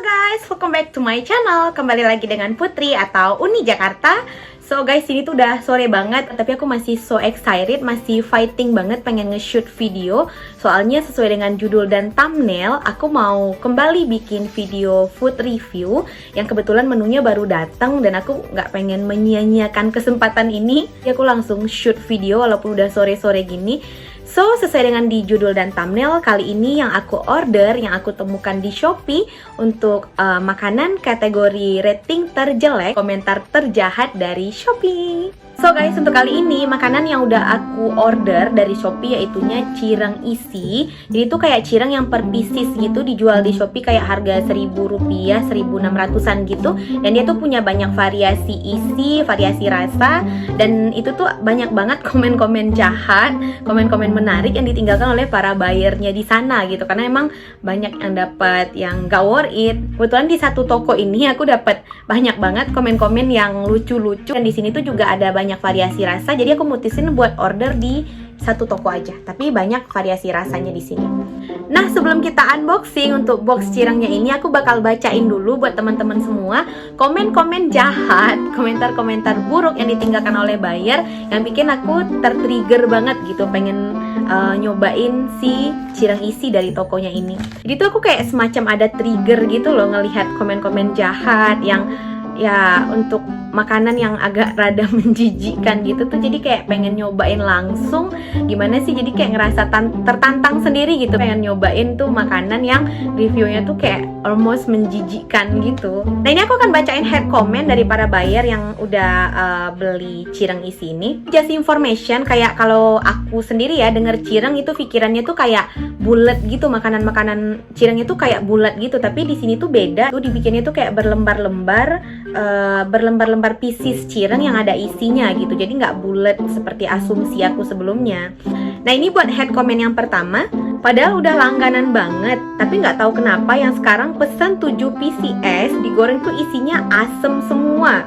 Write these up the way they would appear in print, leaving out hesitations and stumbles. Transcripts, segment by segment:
guys, welcome back to my channel. Kembali lagi dengan Putri atau Uni Jakarta. So guys, ini tuh udah sore banget, tapi aku masih so excited, masih fighting banget pengen nge-shoot video. Soalnya sesuai dengan judul dan thumbnail, aku mau kembali bikin video food review yang kebetulan menunya baru datang dan aku nggak pengen menyia-nyiakan kesempatan ini. Jadi aku langsung shoot video walaupun udah sore-sore gini. So, sesuai dengan di judul dan thumbnail, kali ini yang aku order, yang aku temukan di Shopee untuk makanan kategori rating terjelek, komentar terjahat dari Shopee. So guys, untuk kali ini makanan yang udah aku order dari Shopee yaitunya cireng isi. Jadi itu kayak cireng yang per pieces gitu, dijual di Shopee kayak harga Rp1.000, 1.600-an gitu. Dan dia tuh punya banyak variasi isi, variasi rasa. Dan itu tuh banyak banget komen-komen jahat, komen-komen menarik yang ditinggalkan oleh para buyernya di sana gitu. Karena emang banyak yang dapat yang gak worth it. Kebetulan di satu toko ini aku dapat banyak banget komen-komen yang lucu-lucu. Dan di sini tuh juga ada banyak variasi rasa, jadi aku mutusin buat order di satu toko aja, tapi banyak variasi rasanya di sini. Nah, sebelum kita unboxing untuk box cirengnya ini, aku bakal bacain dulu buat teman-teman semua komen-komen jahat, komentar-komentar buruk yang ditinggalkan oleh buyer yang bikin aku tertrigger banget gitu, pengen nyobain si cireng isi dari tokonya ini. Jadi tuh aku kayak semacam ada trigger gitu loh ngelihat komen-komen jahat yang ya untuk makanan yang agak rada menjijikkan gitu tuh, jadi kayak pengen nyobain langsung gimana sih, jadi kayak ngerasa tertantang sendiri gitu, pengen nyobain tuh makanan yang reviewnya tuh kayak almost menjijikkan gitu. Nah, ini aku akan bacain head comment dari para buyer yang udah beli cireng isi ini. Just information, kayak kalau aku sendiri ya denger cireng itu pikirannya tuh kayak bulat gitu, makanan-makanan cireng itu kayak bulat gitu, tapi di sini tuh beda, tuh dibikinnya tuh kayak berlembar-lembar pieces cireng yang ada isinya gitu, jadi nggak bulat seperti asumsi aku sebelumnya. Nah, ini buat head comment yang pertama, padahal udah langganan banget, tapi nggak tahu kenapa yang sekarang pesan 7 pieces digoreng tuh isinya asem semua.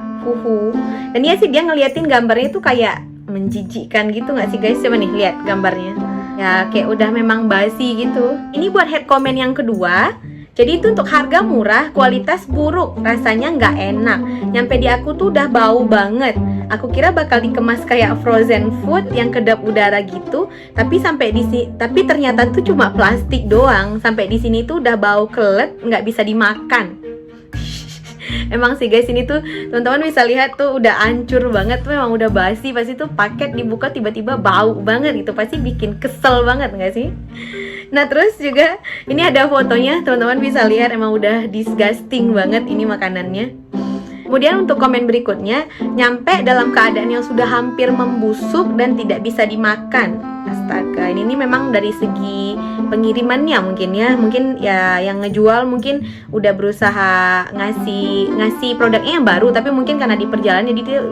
Dan iya sih, dia ngeliatin gambarnya tuh kayak menjijikkan gitu nggak sih guys? Coba nih lihat gambarnya, ya kayak udah memang basi gitu. Ini buat head comment yang kedua, jadi itu untuk harga murah, kualitas buruk, rasanya nggak enak. Nyampe di aku tuh udah bau banget. Aku kira bakal dikemas kayak frozen food yang kedap udara gitu, tapi tapi ternyata tuh cuma plastik doang. Sampai di sini tuh udah bau kelet, nggak bisa dimakan. Emang sih guys, ini tuh teman-teman bisa lihat tuh udah hancur banget, tuh memang udah basi. Pasti tuh paket dibuka tiba-tiba bau banget gitu, pasti bikin kesel banget nggak sih? Nah, terus juga ini ada fotonya, teman-teman bisa lihat, emang udah disgusting banget ini makanannya. Kemudian untuk komen berikutnya, nyampe dalam keadaan yang sudah hampir membusuk dan tidak bisa dimakan. Astaga, ini memang dari segi pengirimannya mungkin ya yang ngejual mungkin udah berusaha ngasih produknya yang baru, tapi mungkin karena di perjalanan jadi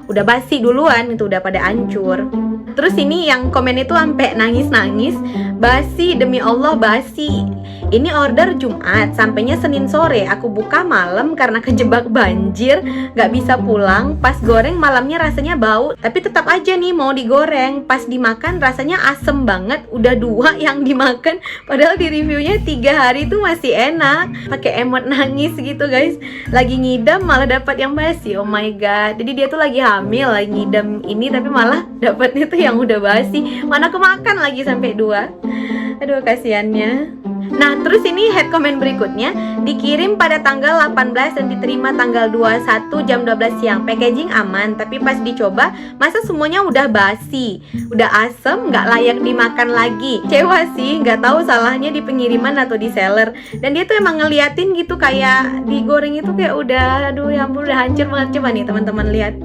udah basi duluan, itu udah pada hancur. Terus ini yang komen itu sampai nangis-nangis, basi, demi Allah basi. Ini order Jumat, sampainya Senin sore. Aku buka malam karena kejebak banjir, gak bisa pulang. Pas goreng malamnya rasanya bau, tapi tetap aja nih mau digoreng. Pas dimakan rasanya asem banget. Udah 2 yang dimakan, padahal di reviewnya 3 hari itu masih enak. Pakai emot nangis gitu guys. Lagi ngidam malah dapat yang basi. Oh my god. Jadi dia tuh lagi hamil, lagi ngidam ini, tapi malah dapatnya tuh yang udah basi. Mana kemakan lagi sampai 2. Aduh, kasihannya. Nah, terus ini head comment berikutnya, dikirim pada tanggal 18 dan diterima tanggal 21 jam 12 siang. Packaging aman, tapi pas dicoba masa semuanya udah basi, udah asem, nggak layak dimakan lagi. Kecewa sih, nggak tahu salahnya di pengiriman atau di seller. Dan dia tuh emang ngeliatin gitu kayak digoreng itu kayak udah, aduh ya ampun, udah hancur banget. Coba nih teman-teman lihat.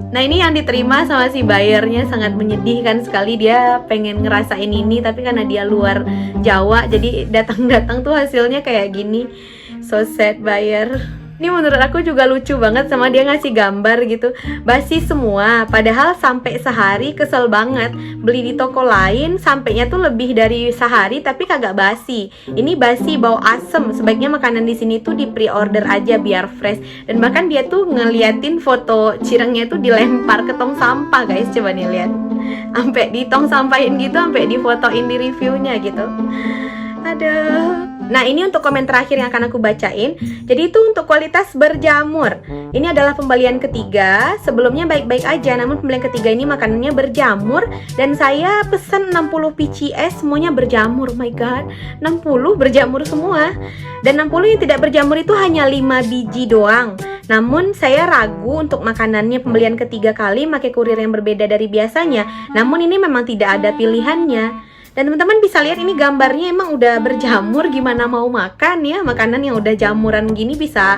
Nah, ini yang diterima sama si buyernya sangat menyedihkan sekali. Dia pengen ngerasain ini, tapi karena dia luar Jawa, jadi datang-datang tuh hasilnya kayak gini. So sad buyer. Ini menurut aku juga lucu banget, sama dia ngasih gambar gitu, basi semua, padahal sampai sehari. Kesel banget, beli di toko lain sampainya tuh lebih dari sehari tapi kagak basi. Ini basi, bau asem. Sebaiknya makanan di sini tuh di pre-order aja biar fresh. Dan bahkan dia tuh ngeliatin foto cirengnya tuh dilempar ke tong sampah guys, coba nih lihat, sampai di tong sampahin gitu, sampai difotoin di reviewnya gitu. Aduh. Nah, ini untuk komen terakhir yang akan aku bacain. Jadi itu untuk kualitas berjamur. Ini adalah pembelian ketiga. Sebelumnya baik-baik aja, namun pembelian ketiga ini makanannya berjamur. Dan saya pesen 60 PCS, semuanya berjamur. Oh my god, 60 berjamur semua. Dan 60 yang tidak berjamur itu hanya 5 biji doang. Namun saya ragu untuk makanannya pembelian ketiga kali pakai kurir yang berbeda dari biasanya. Namun ini memang tidak ada pilihannya. Dan teman-teman bisa lihat ini gambarnya emang udah berjamur, gimana mau makan ya. Makanan yang udah jamuran gini bisa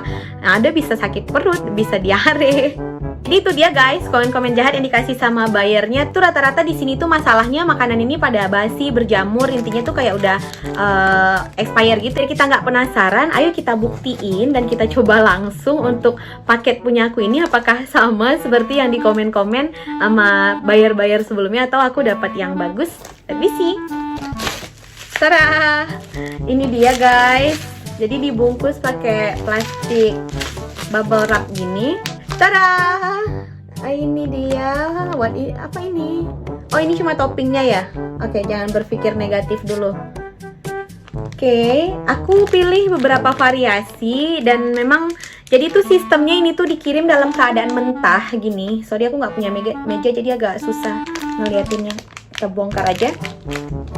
bisa sakit perut, bisa diare. Jadi itu dia guys, komen-komen jahat yang dikasih sama buyernya tuh rata-rata di sini tuh masalahnya makanan ini pada basi, berjamur, intinya tuh kayak udah expire gitu. Kita nggak penasaran, ayo kita buktiin dan kita coba langsung untuk paket punya aku ini apakah sama seperti yang di komen-komen sama buyer-buyer sebelumnya atau aku dapat yang bagus. Let me see. Tada! Ini dia guys. Jadi dibungkus pakai plastik bubble wrap gini. Tada! Ini dia. Apa ini? Oh, ini cuma toppingnya ya. Oke, jangan berpikir negatif dulu. Oke, aku pilih beberapa variasi dan memang jadi tuh sistemnya ini tuh dikirim dalam keadaan mentah gini. Sorry aku nggak punya meja jadi agak susah ngeliatinnya. Kita bongkar aja.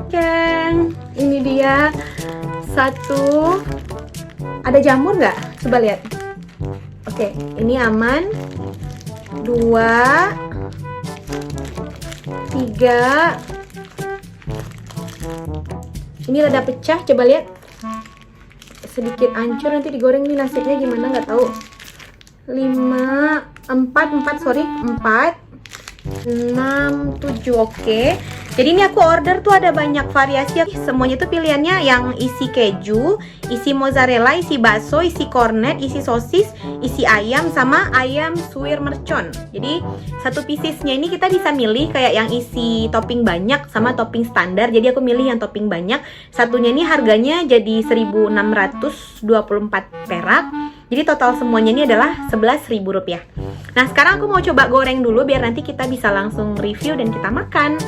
Oke, ini dia satu. Ada jamur nggak? Coba lihat. Oke, ini aman. 2, 3. Ini rada pecah, coba lihat. Sedikit hancur, nanti digoreng nih nasibnya gimana nggak tahu. 4, 6, 7, oke. Jadi ini aku order tuh ada banyak variasi. Semuanya tuh pilihannya yang isi keju, isi mozzarella, isi bakso, isi cornet, isi sosis, isi ayam, sama ayam suwir mercon. Jadi satu piecesnya ini kita bisa milih kayak yang isi topping banyak sama topping standar. Jadi aku milih yang topping banyak. Satunya ini harganya jadi 1.624 perak. Jadi total semuanya ini adalah Rp11.000. Nah sekarang aku mau coba goreng dulu biar nanti kita bisa langsung review dan kita makan.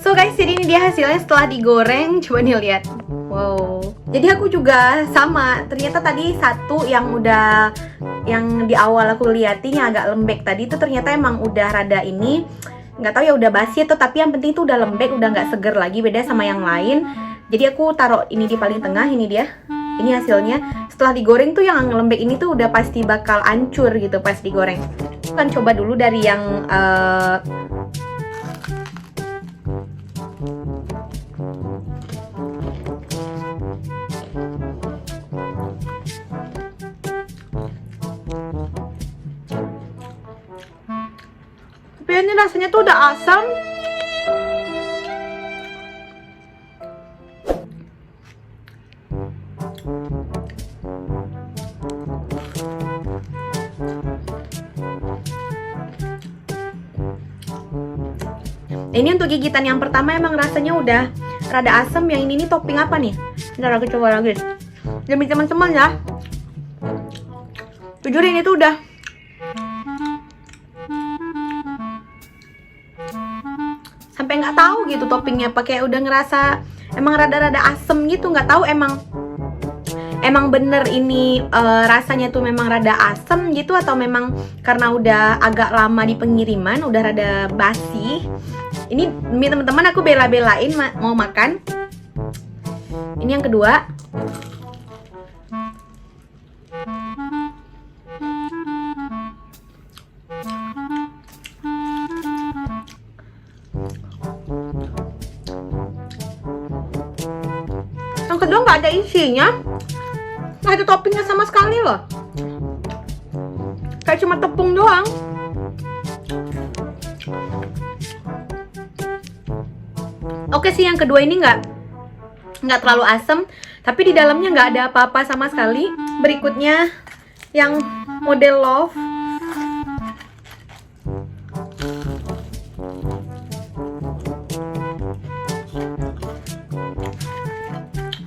So guys, jadi ini dia hasilnya setelah digoreng. Coba nih lihat. Wow. Jadi aku juga sama. Ternyata tadi satu yang udah yang di awal aku liatin yang agak lembek tadi itu ternyata emang udah rada ini. Nggak tahu ya udah basi atau tapi yang penting itu udah lembek, udah nggak seger lagi, beda sama yang lain. Jadi aku taruh ini di paling tengah, ini dia. Ini hasilnya. Setelah digoreng tuh yang lembek ini tuh udah pasti bakal hancur gitu pas digoreng. Kan coba dulu dari yang tapi ini rasanya tuh udah asam. Ini untuk gigitan yang pertama emang rasanya udah rada asam. Yang ini nih topping apa nih? Bentar aku coba lagi. Demi teman-teman ya. Jujur ini tuh udah sampai nggak tahu gitu toppingnya, pakai udah ngerasa emang rada-rada asem gitu. Nggak tahu emang bener ini rasanya tuh memang rada asem gitu atau memang karena udah agak lama di pengiriman udah rada basi. Ini demi teman-teman aku bela-belain mau makan. Ini yang kedua. Yang kedua nggak ada isinya, nggak ada toppingnya sama sekali loh. Kayak cuma tepung doang. Oke sih, yang kedua ini nggak terlalu asem, tapi di dalamnya nggak ada apa-apa sama sekali. Berikutnya yang model love.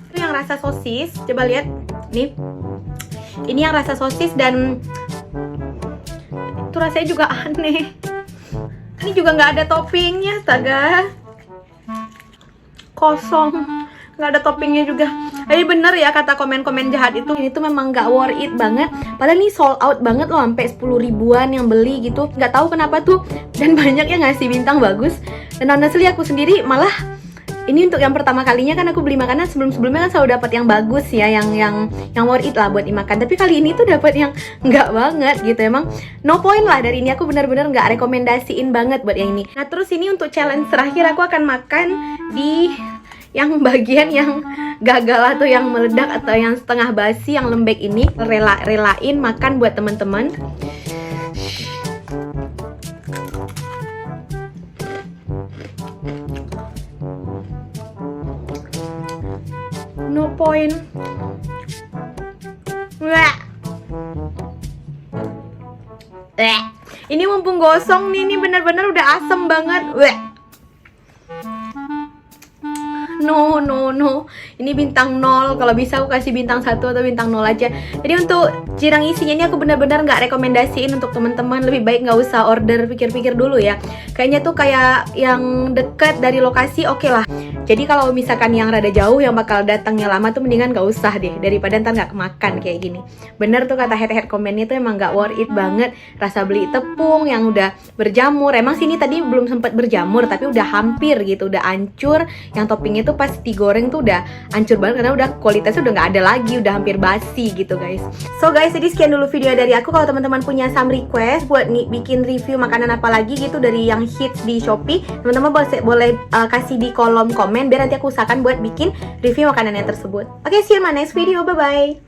Itu yang rasa sosis, coba lihat nih. Ini yang rasa sosis dan itu rasanya juga aneh. Ini juga nggak ada toppingnya, astaga. Kosong, nggak ada toppingnya juga. Tapi bener ya kata komen-komen jahat itu, ini tuh memang nggak worth it banget. Padahal ini sold out banget loh, sampai 10 ribuan yang beli gitu. Nggak tahu kenapa tuh, dan banyak yang ngasih bintang bagus. Dan honestly aku sendiri malah ini untuk yang pertama kalinya kan aku beli makanan, sebelum-sebelumnya kan selalu dapat yang bagus ya, yang worth it lah buat dimakan. Tapi kali ini tuh dapat yang nggak banget gitu. Emang no point lah dari ini, aku benar-benar nggak rekomendasiin banget buat yang ini. Nah terus ini untuk challenge terakhir, aku akan makan di yang bagian yang gagal atau yang meledak atau yang setengah basi, yang lembek ini. Relain makan buat teman-teman. No point. Wah. Ini mumpung gosong nih, ini bener-bener udah asem banget. Wah. No. Ini bintang 0. Kalau bisa aku kasih bintang 1 atau bintang 0 aja. Jadi untuk cirang isinya ini aku benar-benar nggak rekomendasiin untuk teman-teman. Lebih baik nggak usah order, pikir-pikir dulu ya. Kayaknya tuh kayak yang dekat dari lokasi oke lah. Jadi kalau misalkan yang rada jauh, yang bakal datangnya lama tuh mendingan nggak usah deh, daripada ntar nggak kemakan kayak gini. Bener tuh kata head komennya tuh emang nggak worth it banget. Rasa beli tepung yang udah berjamur. Emang sini tadi belum sempat berjamur, tapi udah hampir gitu, udah hancur. Yang toppingnya tuh pas digoreng tuh udah hancur banget karena udah kualitasnya udah nggak ada lagi, udah hampir basi gitu guys. So guys, jadi sekian dulu video dari aku. Kalau teman-teman punya some request buat bikin review makanan apa lagi gitu dari yang hits di Shopee, teman-teman boleh kasih di kolom komen biar nanti aku usahakan buat bikin review makanannya tersebut. Oke, see you in my next video. Bye bye.